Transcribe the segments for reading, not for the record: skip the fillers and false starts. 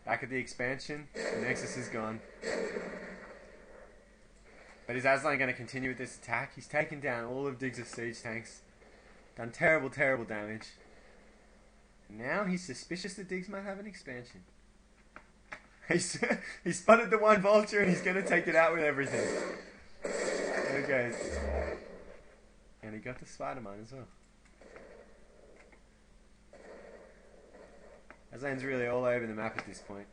Back at the expansion. The Nexus is gone. But is Aslan going to continue with this attack? He's taken down all of Diggs' siege tanks. Done terrible, terrible damage. Now he's suspicious that Diggs might have an expansion. He spotted the one vulture and he's going to take it out with everything. There it goes. And he got the Spider-Man as well. Aslan's really all over the map at this point.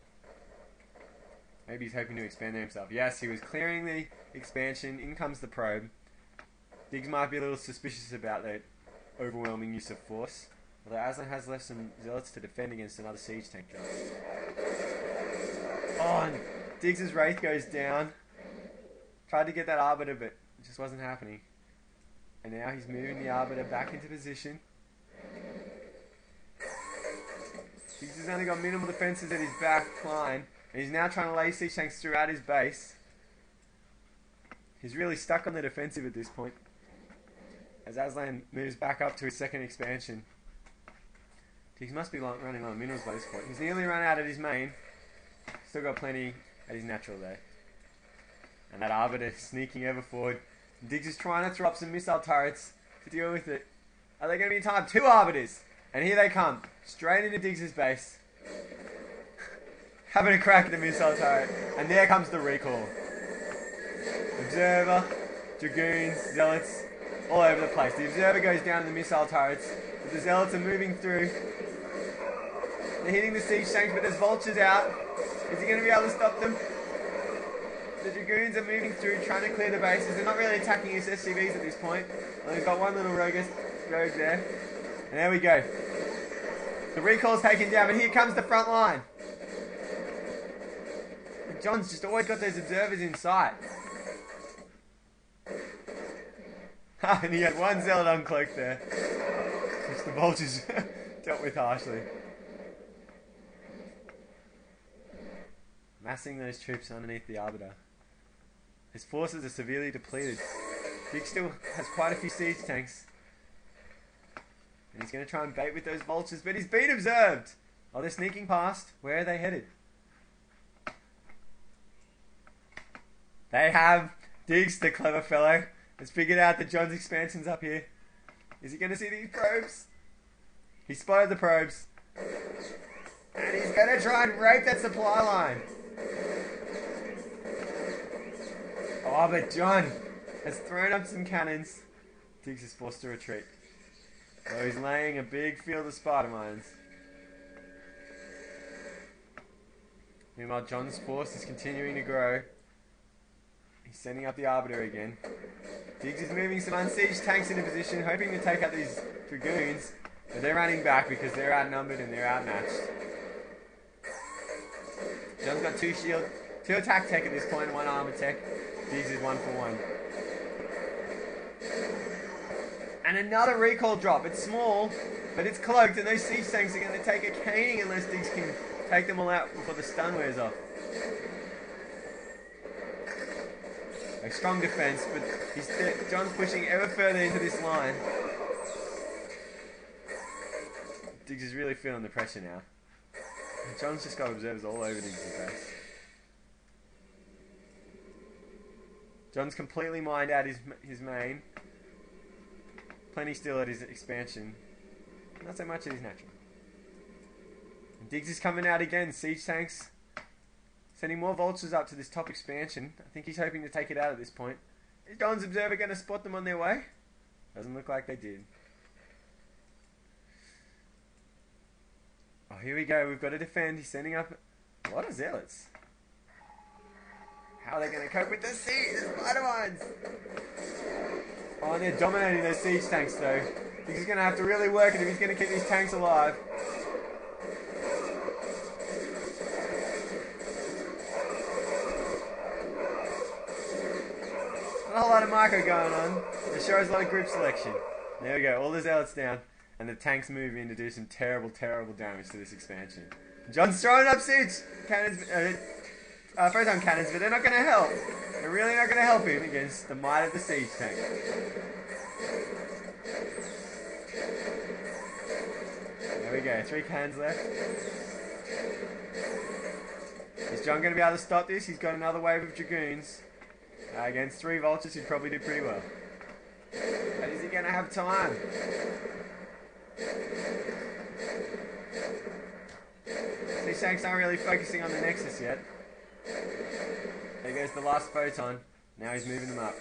Maybe he's hoping to expand there himself. Yes, he was clearing the expansion. In comes the probe. Diggs might be a little suspicious about that overwhelming use of force. Although Aslan has left some zealots to defend against another siege tank drop. Oh, and Diggs' Wraith goes down. Tried to get that Arbiter, but it just wasn't happening. And now he's moving the Arbiter back into position. Diggs has only got minimal defenses at his back line. And he's now trying to lay siege tanks throughout his base. He's really stuck on the defensive at this point. As Aslan moves back up to his second expansion. Diggs must be running low on minerals by this point. He's nearly run out at his main. Still got plenty at his natural there. And that Arbiter sneaking ever forward. Diggs is trying to throw up some missile turrets to deal with it. Are they going to be in time? 2 Arbiters! And here they come. Straight into Diggs' base. Having a crack at the missile turret. And there comes the recall. Observer, Dragoons, Zealots, all over the place. The Observer goes down to the missile turrets. But the Zealots are moving through. They're hitting the siege tanks, but there's vultures out. Is he going to be able to stop them? The Dragoons are moving through, trying to clear the bases. They're not really attacking his SCVs at this point. Well, he's got one little rogue there. And there we go. The recall's taken down, but here comes the front line. John's just always got those observers in sight. And he had one zealot uncloaked there, which the vultures dealt with harshly. Massing those troops underneath the Arbiter. His forces are severely depleted. Diggs still has quite a few siege tanks. And he's going to try and bait with those vultures, but he's been observed! Oh, they're sneaking past. Where are they headed? They have. Diggs, the clever fellow, has figured out that John's expansion's up here. Is he going to see these probes? He spotted the probes. And he's going to try and rape that supply line. Oh, but John has thrown up some cannons. Diggs is forced to retreat. So he's laying a big field of spider mines. Meanwhile, John's force is continuing to grow. He's sending up the Arbiter again. Diggs is moving some unsieged tanks into position, hoping to take out these Dragoons. But they're running back because they're outnumbered and they're outmatched. John's got 2 attack tech at this point, 1 armor tech. Diggs is 1 for 1. And another recall drop. It's small, but it's cloaked, and those siege tanks are going to take a caning unless Diggs can take them all out before the stun wears off. A strong defense, but John's pushing ever further into this line. Diggs is really feeling the pressure now. John's just got observers all over Diggs' base. John's completely mined out his main. Plenty still at his expansion. Not so much at his natural. And Diggs is coming out again. Siege tanks. Sending more vultures up to this top expansion. I think he's hoping to take it out at this point. Is John's observer going to spot them on their way? Doesn't look like they did. Oh, here we go. We've got to defend. He's sending up a lot of zealots. How are they going to cope with the spider mines? Oh, and they're dominating those siege tanks, though. He's going to have to really work it if he's going to keep these tanks alive. Not a whole lot of micro going on. It shows a lot of group selection. There we go. All the zealots down. And the tanks move in to do some terrible, terrible damage to this expansion. John's throwing up siege cannons, photon cannons, but they're not going to help. They're really not going to help him against the might of the siege tank. There we go. 3 cannons left. Is John going to be able to stop this? He's got another wave of Dragoons. Against 3 Vultures, he'd probably do pretty well. But is he going to have time? These Shanks aren't really focusing on the Nexus yet. There goes the last photon. Now he's moving them up.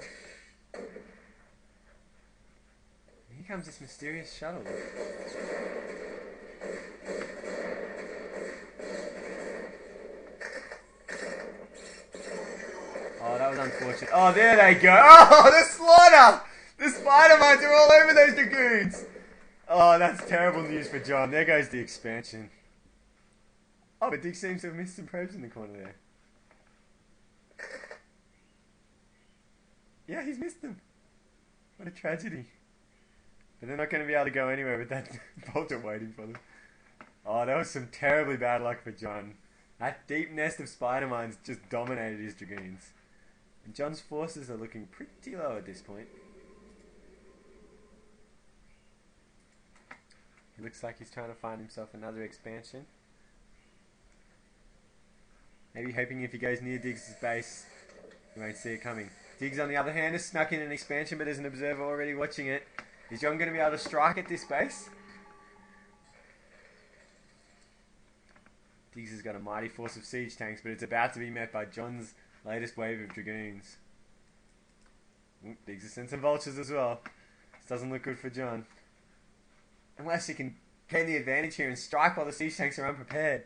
Here comes this mysterious shuttle. Oh, that was unfortunate. Oh, there they go. Oh, the slaughter! The Spider-Mines are all over those Dragoons. Oh, that's terrible news for John. There goes the expansion. Oh, but Dick seems to have missed some probes in the corner there. Yeah, he's missed them. What a tragedy. But they're not going to be able to go anywhere with that bolter waiting for them. Oh, that was some terribly bad luck for John. That deep nest of Spider-Mines just dominated his Dragoons. And John's forces are looking pretty low at this point. He looks like he's trying to find himself another expansion. Maybe hoping if he goes near Diggs' base, he won't see it coming. Diggs, on the other hand, has snuck in an expansion, but there's an observer already watching it. Is John going to be able to strike at this base? Diggs has got a mighty force of siege tanks, but it's about to be met by John's latest wave of Dragoons. Diggs has sent some Vultures as well. This doesn't look good for John. Unless he can gain the advantage here and strike while the siege tanks are unprepared.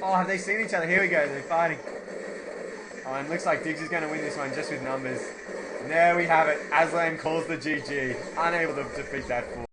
Oh, have they seen each other? Here we go, they're fighting. Oh, and looks like Diggs is going to win this one just with numbers. And there we have it. Aslan calls the GG. Unable to defeat that force.